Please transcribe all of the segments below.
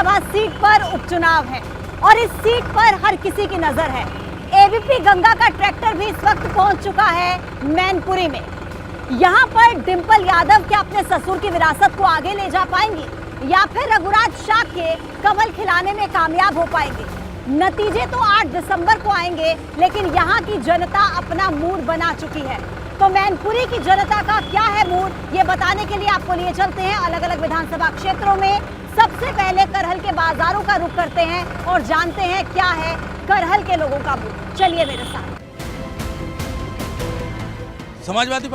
Lok Sabha seat पर उपचुनाव है और इस सीट पर हर किसी की नजर है। एबीपी गंगा का ट्रैक्टर भी इस वक्त पहुंच चुका है मैनपुरी में। यहाँ पर डिंपल यादव क्या अपने ससुर की विरासत को आगे ले जा पाएंगी या फिर रघुराज शाक्य कमल खिलाने में कामयाब हो पाएंगे? नतीजे तो 8 दिसंबर को आएंगे, लेकिन यहाँ की जनता अपना मूड बना चुकी है। तो मैनपुरी की जनता का क्या है मूड, ये बताने के लिए आपको लिए चलते हैं अलग अलग विधानसभा क्षेत्रों में। सबसे पहले करहल के बाजारों का रुख करते हैं और जानते हैं क्या है करहल के लोगों का मूड। चलिए मेरे साथ। समाजवादी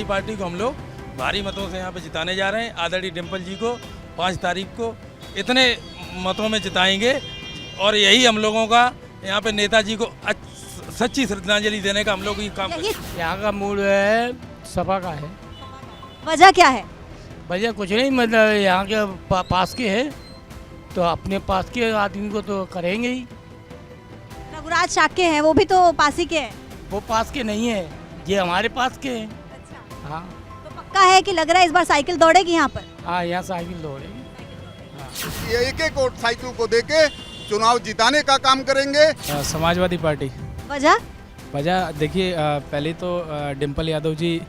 पार्टी को हम लोग भारी मतों से यहाँ पे जिताने जा रहे हैं। आदरणीय डिंपल जी को 5 तारीख को इतने मतों में जिताएंगे और यही हम लोगों का यहाँ पे नेताजी को सच्ची श्रद्धांजलि देने का हम लोग ये काम। यहाँ का मूड है सपा का है। वजह क्या है? वजह कुछ नहीं, मतलब यहाँ के पास के है तो अपने पास के आदमी को तो करेंगे ही। रघुराज शाक्य है, वो भी तो पास ही के हैं। वो पास के नहीं है, ये हमारे पास के हैं। अच्छा। हाँ तो पक्का है कि लग रहा है इस बार साइकिल दौड़ेगी यहाँ पर? हाँ, यहाँ साइकिल दौड़ेगी। ये एक वोट साइकिल को देके चुनाव जिताने का काम करेंगे। समाजवादी पार्टी। वजह देखिए, पहले तो डिंपल यादव जी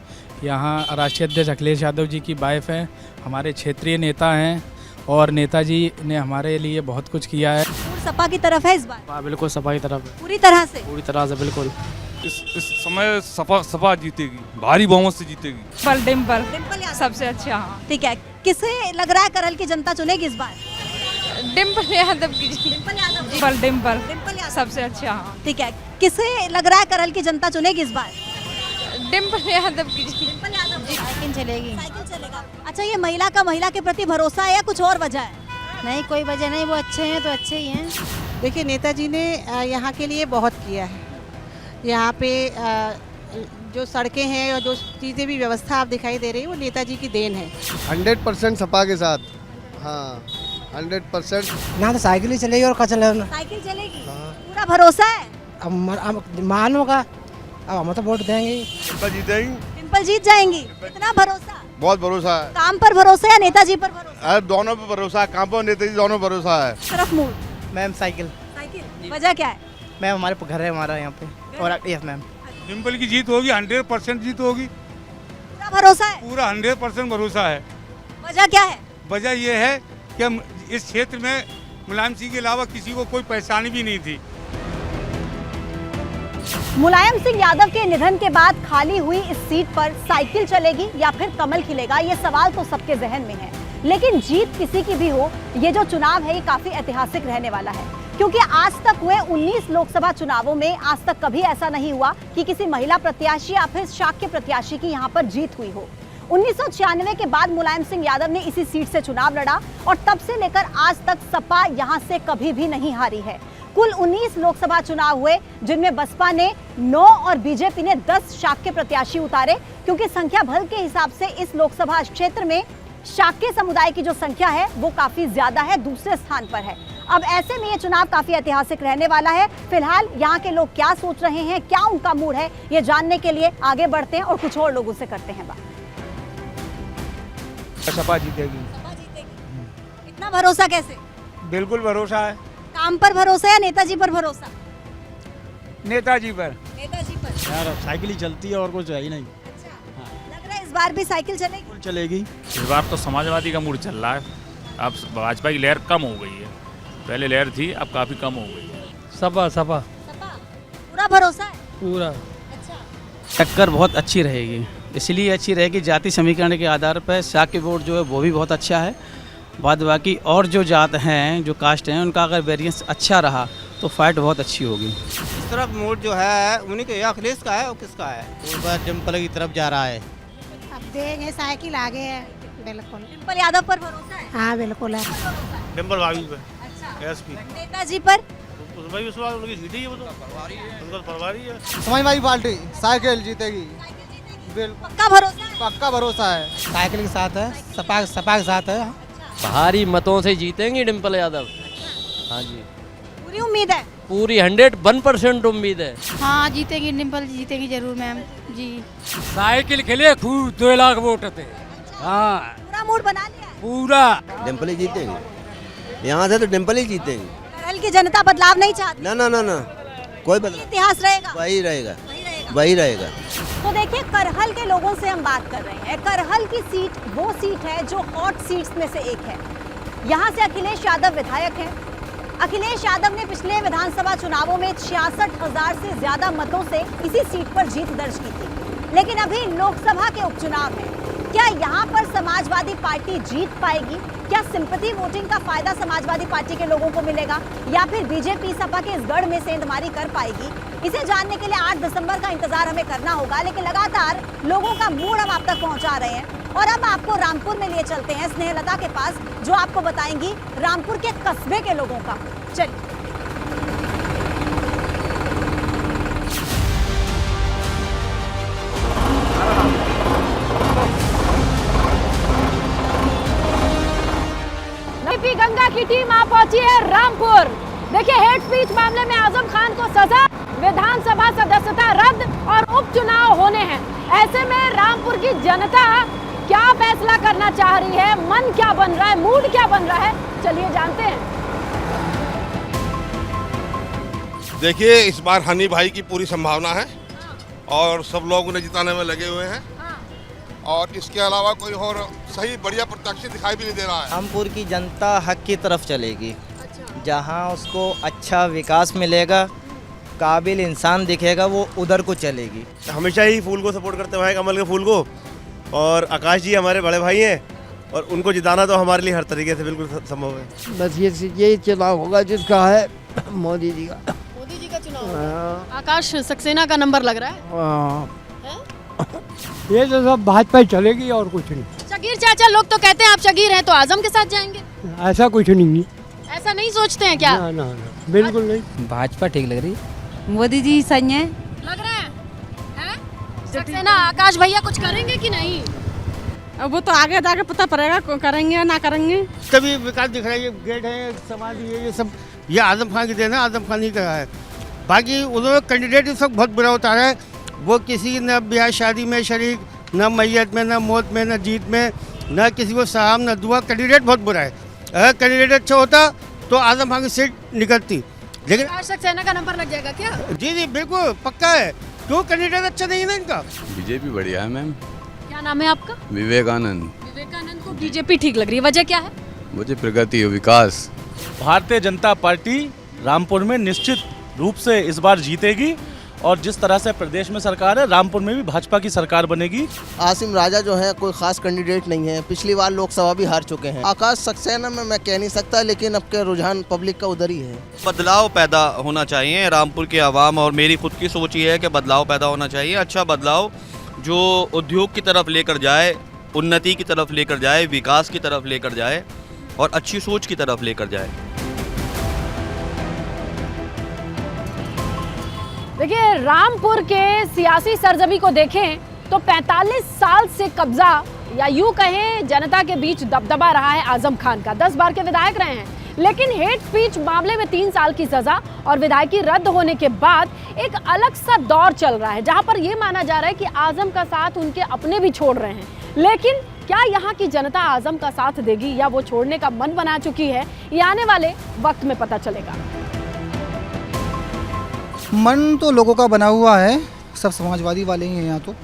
यहाँ राष्ट्रीय अध्यक्ष अखिलेश यादव जी की वाइफ हैं, हमारे क्षेत्रीय नेता हैं और नेताजी ने हमारे लिए बहुत कुछ किया है। सपा की तरफ है इस बार? हाँ बिल्कुल, सपा की तरफ है। पूरी तरह से बिल्कुल। इस समय सपा जीतेगी, भारी बहुमत से जीतेगी। डिंपल सबसे अच्छा। हाँ, ठीक है। किसे लग रहा है करहल की जनता चुनेगी इस बार? डिंपल यादव की। डिंपल यादव सबसे अच्छा। हाँ, ठीक है। किसे लग रहा है करहल की जनता चुनेगी इस बार? डिंपल यादव की। साइकिल चलेगा। अच्छा, ये महिला के प्रति भरोसा है या कुछ और वजह है? नहीं, कोई वजह नहीं, वो अच्छे हैं तो अच्छे ही हैं। देखिए, नेताजी ने यहाँ के लिए बहुत किया है। यहाँ पे जो सड़कें हैं और जो चीज़ें भी व्यवस्था आप दिखाई दे रही है वो नेताजी की देन है। 100% सपा के साथ। हाँ 100%। ना तो साइकिल ही चलेगी और क्या चलेगा? साइकिल चलेगी। पूरा भरोसा है? अब मान होगा, अब हम तो वोट देंगे। डिंपल जीत जाएंगी, इतना भरोसा? बहुत भरोसा है। काम पर भरोसा या नेताजी पर भरोसा? दोनों पर भरोसा है, काम पर नेताजी दोनों भरोसा है। तरफ मूड। Ma'am cycle. वजह क्या है? मैम हमारे घर है हमारा यहाँ पे। और यस मैम, डिंपल की जीत होगी, 100% जीत होगी। पूरा भरोसा है? पूरा 100% भरोसा है। वजह क्या है? वजह ये है कि इस क्षेत्र में मुलायम सिंह के अलावा किसी को कोई परेशानी भी नहीं थी। मुलायम सिंह यादव के निधन के बाद खाली हुई इस सीट पर साइकिल चलेगी या फिर कमल खिलेगा, ये सवाल तो सबके जहन में है। लेकिन जीत किसी की भी हो, ये जो चुनाव है ये काफी ऐतिहासिक रहने वाला है, क्योंकि आज तक हुए 19 लोकसभा चुनावों में आज तक कभी ऐसा नहीं हुआ कि किसी महिला प्रत्याशी या फिर शाक्य प्रत्याशी की यहाँ पर जीत हुई हो। 1996 के बाद मुलायम सिंह यादव ने इसी सीट से चुनाव लड़ा और तब से लेकर आज तक सपा यहाँ से कभी भी नहीं हारी है। कुल 19 लोकसभा चुनाव हुए, जिनमें बसपा ने 9 और बीजेपी ने 10 शाक्य प्रत्याशी उतारे, क्योंकि संख्या बल के हिसाब से इस लोकसभा क्षेत्र में शाक्य समुदाय की जो संख्या है वो काफी ज्यादा है, दूसरे स्थान पर है। अब ऐसे में ये चुनाव काफी ऐतिहासिक रहने वाला है। फिलहाल यहाँ के लोग क्या सोच रहे हैं, क्या उनका मूड है, ये जानने के लिए आगे बढ़ते हैं और कुछ और लोगों से करते हैं बात। सपा जीतेगी। इतना भरोसा कैसे? बिल्कुल भरोसा है। काम पर भरोसा या नेताजी पर भरोसा? नेताजी पर। नेताजी पर। यार साइकिल ही चलती है और कुछ है ही नहीं। अच्छा, लग रहा है इस बार भी साइकिल चलेगी? चलेगी। इस बार तो समाजवादी का मूड चल रहा है। अब भाजपा की लहर कम हो गई है, पहले लहर थी, अब काफी कम हो गई है। सपा। पूरा भरोसा है? पूरा। अच्छा। टक्कर बहुत अच्छी रहेगी, इसलिए अच्छी रहेगी जाति समीकरण के आधार पर शाक्य वोट जो है वो भी बहुत अच्छा है। बाद बाकी और जो जात हैं, जो कास्ट हैं, उनका अगर वेरिएंस अच्छा रहा तो फाइट बहुत अच्छी होगी। इस तरफ मूड जो है उन्हीं के, अखिलेश का है और किसका है? इस बार डिंपल की तरफ जा रहा है। अब देंगे, साइकिल आगे है। बिल्कुल। डिंपल यादव पर भरोसा है? हाँ बिल्कुल है। डिंपल भाभी पे। अच्छा। नेताजी पर? समाजवादी पार्टी साइकिल जीतेगी। पक्का भरोसा है? पक्का भरोसा है। साइकिल के साथ है, सपा के साथ है। भारी मतों से जीतेंगी डिंपल यादव। हाँ जी, पूरी उम्मीद है? पूरी 101% उम्मीद है। हाँ जीतेगी, डिंपल जीतेगी जरूर मैम जी। साइकिल के लिए खूब 2 लाख वोट थे। हाँ पूरा मूड बना लिया है? पूरा। डिंपल ही जीतेगी। यहाँ से तो डिम्पल ही जीतेंगे। करहल की जनता बदलाव नहीं चाहती, ना ना ना ना, कोई बदलाव, इतिहास रहेगा, वही रहेगा, वही रहेगा। तो देखिए करहल के लोगों से हम बात कर रहे हैं। करहल की सीट वो सीट है जो हॉट सीट्स में से एक है। यहाँ से अखिलेश यादव विधायक हैं। अखिलेश यादव ने पिछले विधानसभा चुनावों में 66,000 से ज्यादा मतों से इसी सीट पर जीत दर्ज की थी। लेकिन अभी लोकसभा के उपचुनाव है, क्या यहाँ पर समाजवादी पार्टी जीत पाएगी? क्या सिंपैथी वोटिंग का फायदा समाजवादी पार्टी के लोगों को मिलेगा या फिर बीजेपी सपा के इस गढ़ में सेंधमारी कर पाएगी? इसे जानने के लिए 8 दिसंबर का इंतजार हमें करना होगा। लेकिन लगातार लोगों का मूड हम आप तक पहुंचा रहे हैं और अब आपको रामपुर में लिए चलते हैं स्नेहलता के पास, जो आपको बताएंगी रामपुर के कस्बे के लोगों का। चलिए। गंगा की टीम आ पहुंची है रामपुर। देखिए, हेट स्पीच मामले में आजम खान को सजा, विधानसभा सदस्यता रद्द और उपचुनाव होने हैं। ऐसे में रामपुर की जनता क्या फैसला करना चाह रही है, मन क्या बन रहा है, मूड क्या बन रहा है, चलिए जानते हैं। देखिए, इस बार हनी भाई की पूरी संभावना है और सब लोग उन्हें जिताने में लगे हुए हैं और इसके अलावा कोई और सही बढ़िया प्रत्याशी दिखाई भी नहीं दे रहा है। रामपुर की जनता हक की तरफ चलेगी, जहां उसको अच्छा विकास मिलेगा, काबिल इंसान दिखेगा, वो उधर को चलेगी। हमेशा ही फूल को सपोर्ट करते हैं, कमल के फूल को, और आकाश जी हमारे बड़े भाई हैं और उनको जिताना तो हमारे लिए हर तरीके से बिल्कुल संभव है। बस यही चुनाव होगा जिसका है मोदी जी का। मोदी जी का चुनाव, आकाश सक्सेना का नंबर लग रहा है। ये तो सब भाजपा ही चलेगी और कुछ नहीं। शकीर चाचा, लोग तो कहते हैं आप शकीर हैं तो आजम के साथ जाएंगे। ऐसा कुछ नहीं। ऐसा नहीं सोचते हैं क्या? ना ना ना, बिल्कुल नहीं। भाजपा ठीक लग रही, मोदी जी सही है लग रहा है? सक्सेना, आकाश भैया कुछ करेंगे कि नहीं? अब वो तो आगे जाके पता पड़ेगा करेंगे या ना करेंगे। तभी विकास दिख रहा है, ये गेट है, समाज, ये सब, ये आजम खान की देन है, आजम खान ही का है। बाकी उन्होंने कैंडिडेट इस वक्त बहुत बुरा उतारा है। वो किसी न ब्याह शादी में शरीक, न मैयत में, न मौत में, न जीत में, न किसी को सलाम, न दुआ। कैंडिडेट बहुत बुरा है। अगर कैंडिडेट अच्छा होता तो आजम खान की सीट निकलती, लेकिन सक्सेना का नंबर लग जाएगा क्या? जी जी बिल्कुल पक्का है। क्यों? कैंडिडेट अच्छा नहीं है ना इनका। बीजेपी बढ़िया है मैम। क्या नाम है आपका? विवेकानंद। विवेकानंद को बीजेपी ठीक लग रही है, वजह क्या है? मुझे प्रगति, विकास। भारतीय जनता पार्टी रामपुर में निश्चित रूप से इस बार जीतेगी और जिस तरह से प्रदेश में सरकार है, रामपुर में भी भाजपा की सरकार बनेगी। आसिम राजा जो है कोई खास कैंडिडेट नहीं है, पिछली बार लोकसभा भी हार चुके हैं। आकाश सक्सेना में मैं कह नहीं सकता, लेकिन अब के रुझान पब्लिक का उधर ही है। बदलाव पैदा होना चाहिए रामपुर की आवाम, और मेरी खुद की सोच ये है कि बदलाव पैदा होना चाहिए। अच्छा बदलाव जो उद्योग की तरफ लेकर जाए, उन्नति की तरफ लेकर जाए, विकास की तरफ लेकर जाए और अच्छी सोच की तरफ लेकर जाए। देखिए, रामपुर के सियासी सरजमी को देखें तो 45 साल से कब्जा या यूं कहें जनता के बीच दबदबा रहा है आजम खान का। 10 बार के विधायक रहे हैं, लेकिन हेट स्पीच मामले में 3 साल की सजा और विधायकी रद्द होने के बाद एक अलग सा दौर चल रहा है, जहां पर यह माना जा रहा है कि आजम का साथ उनके अपने भी छोड़ रहे हैं। लेकिन क्या यहाँ की जनता आजम का साथ देगी या वो छोड़ने का मन बना चुकी है, ये आने वाले वक्त में पता चलेगा। मन तो लोगों का बना हुआ है, सब समाजवादी वाले ही हैं यहाँ तो,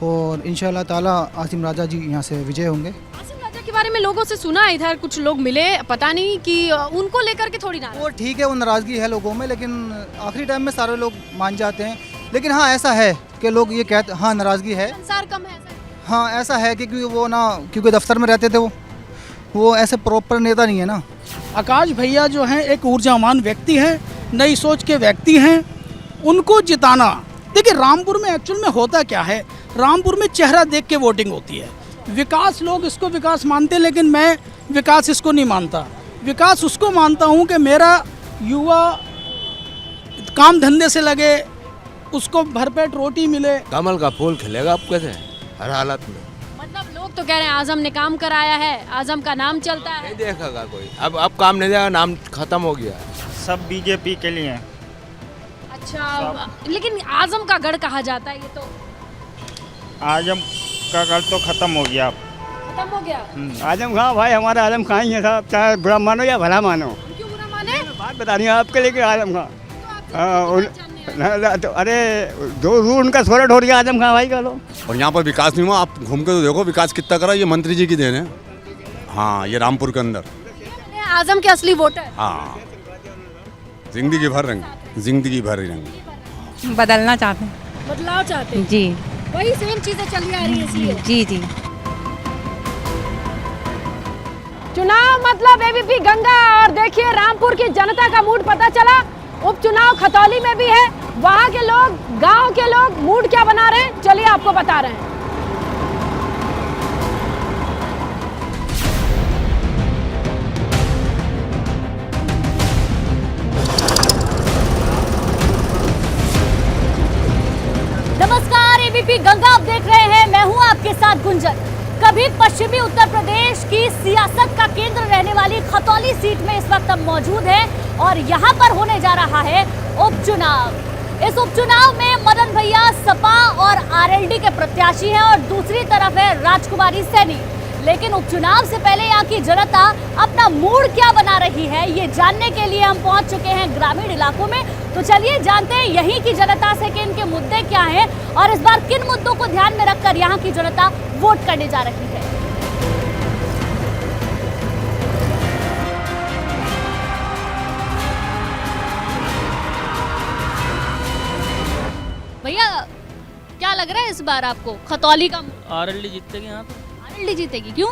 और इंशाल्लाह ताला आसिम राजा जी यहाँ से विजय होंगे। आसिम राजा के बारे में लोगों से सुना, इधर कुछ लोग मिले, पता नहीं कि उनको लेकर के थोड़ी नाराज। वो ठीक है, वो नाराज़गी है लोगों में, लेकिन आखिरी टाइम में सारे लोग मान जाते हैं। लेकिन हाँ, ऐसा है कि लोग ये कहते हाँ नाराज़गी है, संसार कम है। हाँ ऐसा है कि क्योंकि वो ना, क्योंकि दफ्तर में रहते थे, वो ऐसे प्रॉपर नेता नहीं है ना। आकाश भैया जो हैं एक ऊर्जावान व्यक्ति हैं, नई सोच के व्यक्ति हैं, उनको जिताना। देखिए, रामपुर में एक्चुअल में होता क्या है, रामपुर में चेहरा देख के वोटिंग होती है। विकास, लोग इसको विकास मानते हैं, लेकिन मैं विकास इसको नहीं मानता। विकास उसको मानता हूँ कि मेरा युवा काम धंधे से लगे, उसको भरपेट रोटी मिले। कमल का फूल खिलेगा आप कैसे हर हालत में। मतलब लोग तो कह रहे हैं आजम ने काम कराया है, आजम का नाम चलता है। नहीं देखेगा कोई, अब काम नहीं देगा, नाम खत्म हो गया। सब बीजेपी के लिए। अच्छा, लेकिन आजम का गढ़ कहा जाता है, ये तो आजम का गढ़ तो खत्म हो गया। खत्म हो गया। आजम खां भाई हमारा आजम खां ही है साहब, चाहे बुरा मानो या भला मानो। क्यों बुरा माने? बात बता रही हूँ आपके लिए कि आजम खां तो अरे जो रूह उनका सोलह ढो गया आजम खां भाई का लो। और यहाँ पर विकास नहीं हुआ, आप घूम के तो देखो विकास कितना करा, ये मंत्री जी की देन है। हाँ, ये रामपुर के अंदर आजम के असली वोटर। हाँ, जिंदगी भर रंग बदलना चाहते हैं, बदलाव चाहते हैं। जी वही सेम चीजें चली आ रही है इसलिए। जी जी। चुनाव मतलब एबीपी गंगा। और देखिए रामपुर की जनता का मूड पता चला। उपचुनाव खतौली में भी है, वहां के लोग, गांव के लोग मूड क्या बना रहे हैं, चलिए आपको बता रहे हैं। नमस्कार, एबीपी गंगा आप देख रहे हैं, मैं हूं आपके साथ गुंजन। कभी पश्चिमी उत्तर प्रदेश की सियासत का केंद्र रहने वाली खतौली सीट में इस वक्त हम मौजूद हैं और यहां पर होने जा रहा है उपचुनाव। इस उपचुनाव में मदन भैया सपा और आरएलडी के प्रत्याशी हैं और दूसरी तरफ है राजकुमारी सैनी। लेकिन उपचुनाव से पहले यहाँ की जनता अपना मूड क्या बना रही है, ये जानने के लिए हम पहुंच चुके हैं ग्रामीण इलाकों में। तो चलिए जानते हैं यहीं की जनता से कि इनके मुद्दे क्या हैं और इस बार किन मुद्दों को ध्यान में रखकर यहाँ की जनता वोट करने जा रही है। भैया क्या लग रहा है इस बार आपको खतौली का? आरएलडी जीतेगी यहाँ तो। आरएलडी जीतेगी, क्यों?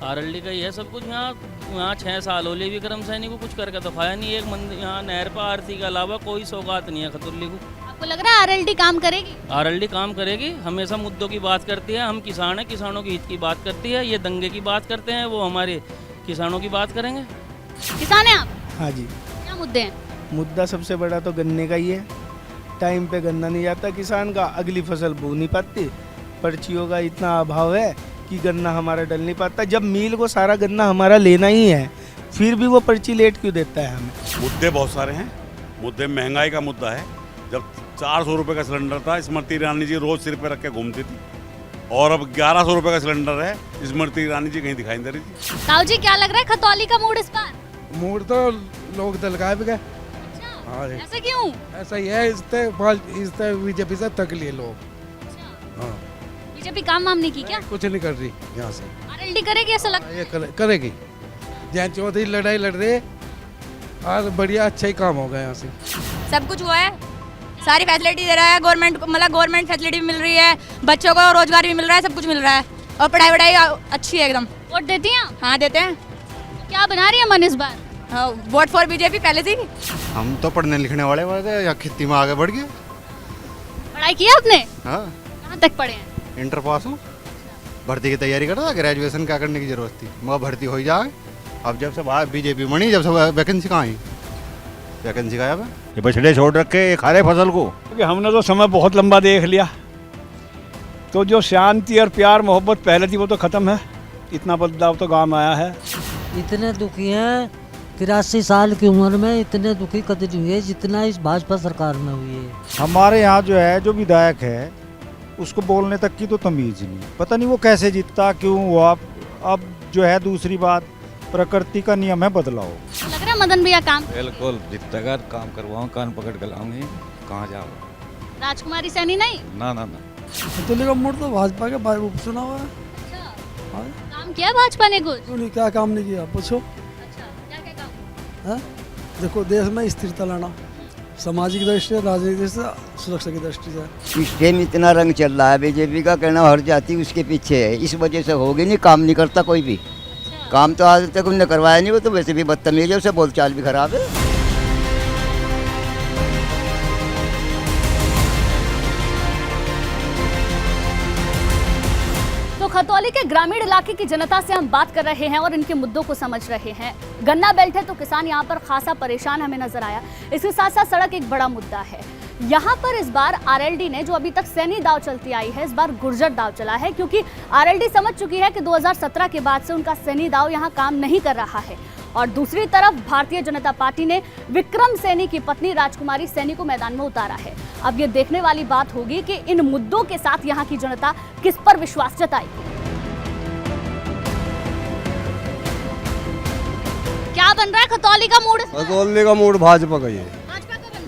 आरएलडी का ये सब कुछ यहाँ 6 साल हो ले विक्रम सैनी को कुछ करके दिखाया नहीं। एक मंदिर यहाँ नहर पर आरती के अलावा कोई सौगात नहीं है खतौली को। आपको लग रहा है आरएलडी काम करेगी? आरएलडी काम करेगी, हमेशा मुद्दों की बात करती है। हम किसान हैं, किसानों के हित की बात करती है। ये दंगे की बात करते हैं, वो हमारे किसानों की बात करेंगे। किसान हैं आप? हाँ जी। क्या मुद्दे हैं? मुद्दा सबसे बड़ा तो गन्ने का ही है। टाइम पे गन्ना नहीं जाता किसान का, अगली फसल बो नहीं पाती। पर्चियों का इतना अभाव है कि गन्ना हमारा डल नहीं पाता। जब मिल को सारा गन्ना हमारा लेना ही है, फिर भी वो पर्ची लेट क्यों देता है हमें? मुद्दे बहुत सारे हैं। मुद्दे महंगाई का मुद्दा है। जब 400 रुपये का सिलेंडर था, स्मृति ईरानी जी रोज सिर पे रख के घूमती थी, और अब 1100 रुपये का सिलेंडर है। स्मृति ईरानी जी कहीं दिखाई दे रही थी। ताऊ जी क्या लग रहा है खतौली का मूड इस बार? मूड तो लोग दलगाए भी गए। हाँ, ऐसा क्यों? ऐसा ही है, इससे बीजेपी से तक लिए लोग। हाँ, बीजेपी काम वाम नहीं की क्या? कुछ नहीं कर रही यहाँ से। आरएलडी करेगी ऐसा लगता है? ये करेगी। जैन चौधरी लड़ाई लड़ रहे, आज बढ़िया अच्छा ही काम होगा यहाँ से। सब कुछ हुआ है, सारी फैसिलिटी दे रहा है गवर्नमेंट, मतलब गवर्नमेंट फैसिलिटी भी मिल रही है, बच्चों को रोजगार भी मिल रहा है, सब कुछ मिल रहा है और पढ़ाई वढ़ाई अच्छी है एकदम। वोट देती हैं? हाँ देते हैं। क्या बना रही है मन इस बार? हाँ, वोट फॉर बीजेपी पहले से ही। हम तो पढ़ने लिखने वाले थे, या खेती में आगे बढ़ गए। पढ़ाई की आपने? हाँ। कहाँ तक पढ़े हैं? इंटर पास हूँ। भर्ती की तैयारी कर रहा था, ग्रेजुएशन क्या करने की जरूरत थी, मगर भर्ती हो ही जाए। अब जब से बाहर बीजेपी बनी, जब से वैकेंसी कहाँ आई, वैकेंसी का ये बछड़े छोड़ रखे खा रहे फसल को। हमने तो समय बहुत लंबा देख लिया, तो जो शांति और प्यार मोहब्बत पहले थी वो तो ख़त्म है। इतना बदलाव तो गाँव में आया है। इतने दुखी हैं, 83 साल की उम्र में इतने दुखी कभी नहीं हुए जितना इस भाजपा सरकार में हुई है। हमारे यहाँ जो है, जो विधायक है, उसको बोलने तक की तो तमीज़ नहीं, पता नहीं वो कैसे जीतता, क्यों हुआ। अब जो है दूसरी बात, प्रकृति का नियम है बदलाव। लग रहा है मदन भैया काम? बिल्कुल, जितना काम करवाऊँ कान पकड़ के लाऊंगी, कहाँ जाओ। राजकुमारी सैनी नहीं? ना ना ना, खतौली का मूड तो भाजपा के बारे में उपचुनाव है। काम किया भाजपा ने कुछ? नहीं, क्या काम नहीं किया, पूछो। क्या क्या काम? है? देखो, देश में स्थिरता लाना, सामाजिक दृष्टि से, राजनीतिक दृष्टि से, सुरक्षा की दृष्टि से। इस टाइम इतना रंग चल रहा है, बीजेपी का कहना हर जाति उसके पीछे है, इस वजह से होगी नहीं, काम नहीं करता कोई भी। काम तो आज तक उन्होंने करवाया नहीं, वो तो वैसे भी बदतमीज है, उसे बोलचाल भी खराब है। तो खतौली के ग्रामीण इलाके की जनता से हम बात कर रहे हैं और इनके मुद्दों को समझ रहे हैं। गन्ना बेल्ट है तो किसान यहाँ पर खासा परेशान हमें नजर आया। इसके साथ साथ सड़क एक बड़ा मुद्दा है। यहाँ पर इस बार आरएलडी ने, जो अभी तक सैनी दाव चलती आई है, इस बार गुर्जर दाव चला है, क्योंकि आरएलडी समझ चुकी है कि 2017 के बाद से उनका सैनी दाव यहाँ काम नहीं कर रहा है। और दूसरी तरफ भारतीय जनता पार्टी ने विक्रम सैनी की पत्नी राजकुमारी सैनी को मैदान में उतारा है। अब ये देखने वाली बात होगी कि इन मुद्दों के साथ यहाँ की जनता किस पर विश्वास जताएगी। बन रहा है खतौली का मूड? खतौली का मूड भाजपा का ही है,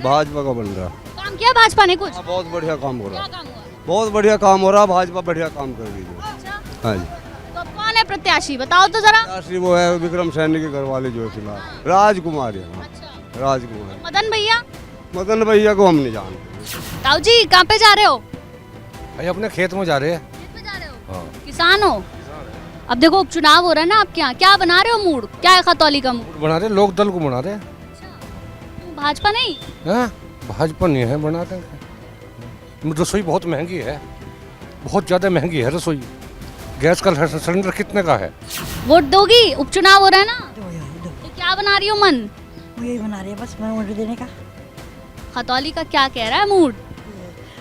भाजपा का बन रहा। काम किया भाजपा ने कुछ? बहुत बढ़िया काम हो रहा, बहुत बढ़िया काम हो रहा, भाजपा बढ़िया काम कर रही है। हाँ जी। तो कौन है प्रत्याशी बताओ तो जरा। प्रत्याशी वो है विक्रम सैनी के घर वाले जो है फिलहाल राजकुमार है। राजकुमार। मदन भैया? मदन भैया को हम नहीं जानते। ताऊ जी कहाँ पे जा रहे हो? भाई अपने खेत में जा रहे हैं। किसान हो? अब देखो उपचुनाव हो रहा है ना आपके यहाँ, क्या बना रहे हो मूड? क्या है खतौली का मूड? बना रहे लोक दल को बना रहे। भाजपा नहीं? भाजपा नहीं है, बना रहे। रसोई बहुत महंगी है, बहुत ज़्यादा महंगी है रसोई। गैस का सिलेंडर कितने का है? वोट दोगी? उपचुनाव हो रहा है ना, तो क्या बना रही हो मन? यही बना रही है बस, मैं वोट देने का। खतौली का क्या कह रहा है मूड?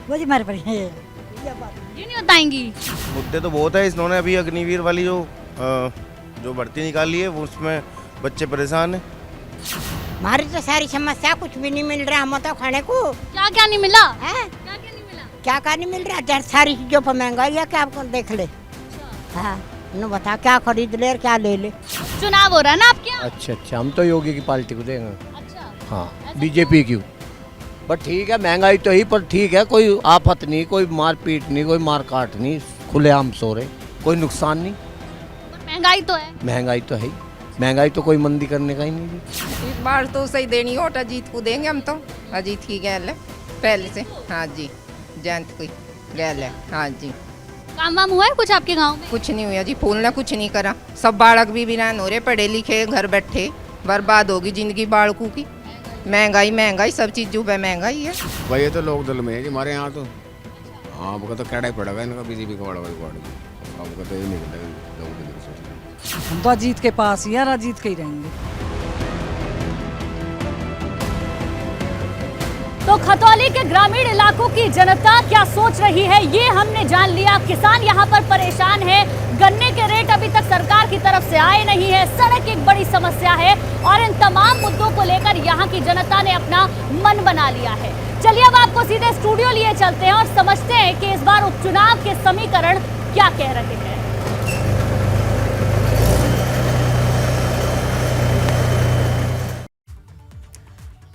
वही हमारे पर है, ये नहीं बताएंगी। मुद्दे तो बहुत है। इन्होंने अभी अग्निवीर वाली जो भर्ती निकाली है वो उसमें बच्चे परेशान है। हमारी तो सारी समस्या, कुछ भी नहीं मिल रहा हम तो खाने को। क्या क्या नहीं मिला है? क्या क्या नहीं मिल रहा? सारी चीजों पर महंगाई है, क्या आपको देख ले। हाँ न बता क्या खरीद ले और क्या ले ले। चुनाव हो रहा है ना आपके यहाँ? अच्छा, हम तो योगी की पार्टी को देंगे। हाँ, बीजेपी क्यों? बट ठीक है, महंगाई तो ही, पर ठीक है, कोई आफत नहीं, कोई मारपीट नहीं, कोई मारकाट नहीं, खुलेआम सो रहे, कोई नुकसान नहीं। महंगाई तो है, महंगाई तो है, महंगाई तो कोई मंदी करने का ही नहीं। इस बार तो सही देनी वोट अजीत को देंगे हम तो। अजीत की गैल है पहले से। हाँ जी, जयंत की गैल है। हाँ जी। काम वाम हुआ है कुछ आपके गांव में? कुछ नहीं हुआ जी, फूल ने कुछ नहीं करा। सब बालक भी बिरान हो रहे, पढ़े लिखे घर बैठे, बर्बाद होगी जिंदगी बालकों की। महंगाई महंगाई सब चीज जो है महंगाई है भाई। ये तो लोक दल में है जी हमारे यहाँ तो। हाँ, आपका तो कैडा ही पड़ेगा इनका, बीजेपी का बड़ा आपका तो ये नहीं मिलेगा। हम तो अजीत के पास ही यार, अजीत के ही रहेंगे। तो खतौली के ग्रामीण इलाकों की जनता क्या सोच रही है ये हमने जान लिया। किसान यहाँ पर परेशान है, गन्ने के रेट अभी तक सरकार की तरफ से आए नहीं है, सड़क एक बड़ी समस्या है और इन तमाम मुद्दों को लेकर यहाँ की जनता ने अपना मन बना लिया है। चलिए अब आपको सीधे स्टूडियो लिए चलते हैं और समझते हैं कि इस बार उपचुनाव के समीकरण क्या कह रहे हैं।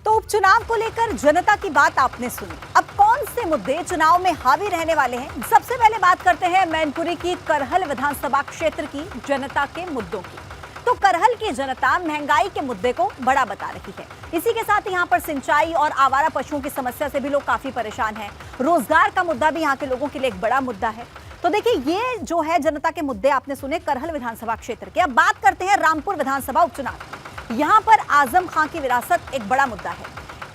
तो उपचुनाव को लेकर जनता की बात आपने सुनी। अब कौन से मुद्दे चुनाव में हावी रहने वाले हैं? सबसे पहले बात करते हैं मैनपुरी की करहल विधानसभा क्षेत्र की जनता के मुद्दों की। तो करहल की जनता महंगाई के मुद्दे को बड़ा बता रही है। इसी के साथ यहाँ पर सिंचाई और आवारा पशुओं की समस्या से भी लोग काफी परेशान हैं। रोजगार का मुद्दा भी यहाँ के लोगों के लिए एक बड़ा मुद्दा है। तो देखिए, ये जो है जनता के मुद्दे आपने सुने करहल विधानसभा क्षेत्र के। अब बात करते हैं रामपुर विधानसभा उपचुनाव। यहाँ पर आजम खां की विरासत एक बड़ा मुद्दा है।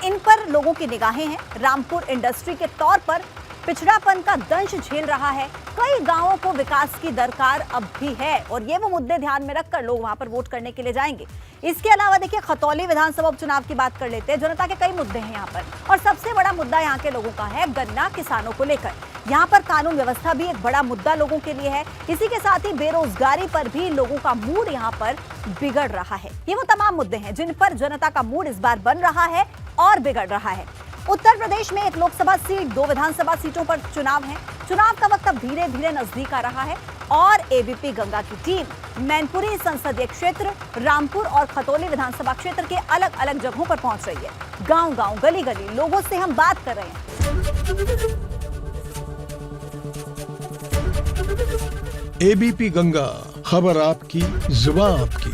इन पर लोगों की निगाहें हैं। रामपुर इंडस्ट्री के तौर पर पिछड़ापन का दंश झेल रहा है। कई गांवों को विकास की दरकार अब भी है और ये वो मुद्दे ध्यान में रखकर लोग वहां पर वोट करने के लिए जाएंगे। इसके अलावा देखिए, खतौली विधानसभा उपचुनाव की बात कर लेते हैं। जनता के कई मुद्दे हैं यहाँ पर और सबसे बड़ा मुद्दा यहाँ के लोगों का है गन्ना किसानों को लेकर। यहाँ पर कानून व्यवस्था भी एक बड़ा मुद्दा लोगों के लिए है। इसी के साथ ही बेरोजगारी पर भी लोगों का मूड यहाँ पर बिगड़ रहा है। ये वो तमाम मुद्दे हैं जिन पर जनता का मूड इस बार बन रहा है और बिगड़ रहा है। उत्तर प्रदेश में एक लोकसभा सीट, 2 विधानसभा सीटों पर चुनाव है। चुनाव का वक्त अब धीरे धीरे नजदीक आ रहा है और एबीपी गंगा की टीम मैनपुरी संसदीय क्षेत्र, रामपुर और खतौली विधानसभा क्षेत्र के अलग अलग जगहों पर पहुंच रही है। गांव गांव, गली गली लोगों से हम बात कर रहे हैं। एबीपी गंगा, खबर आपकी, जुबान आपकी।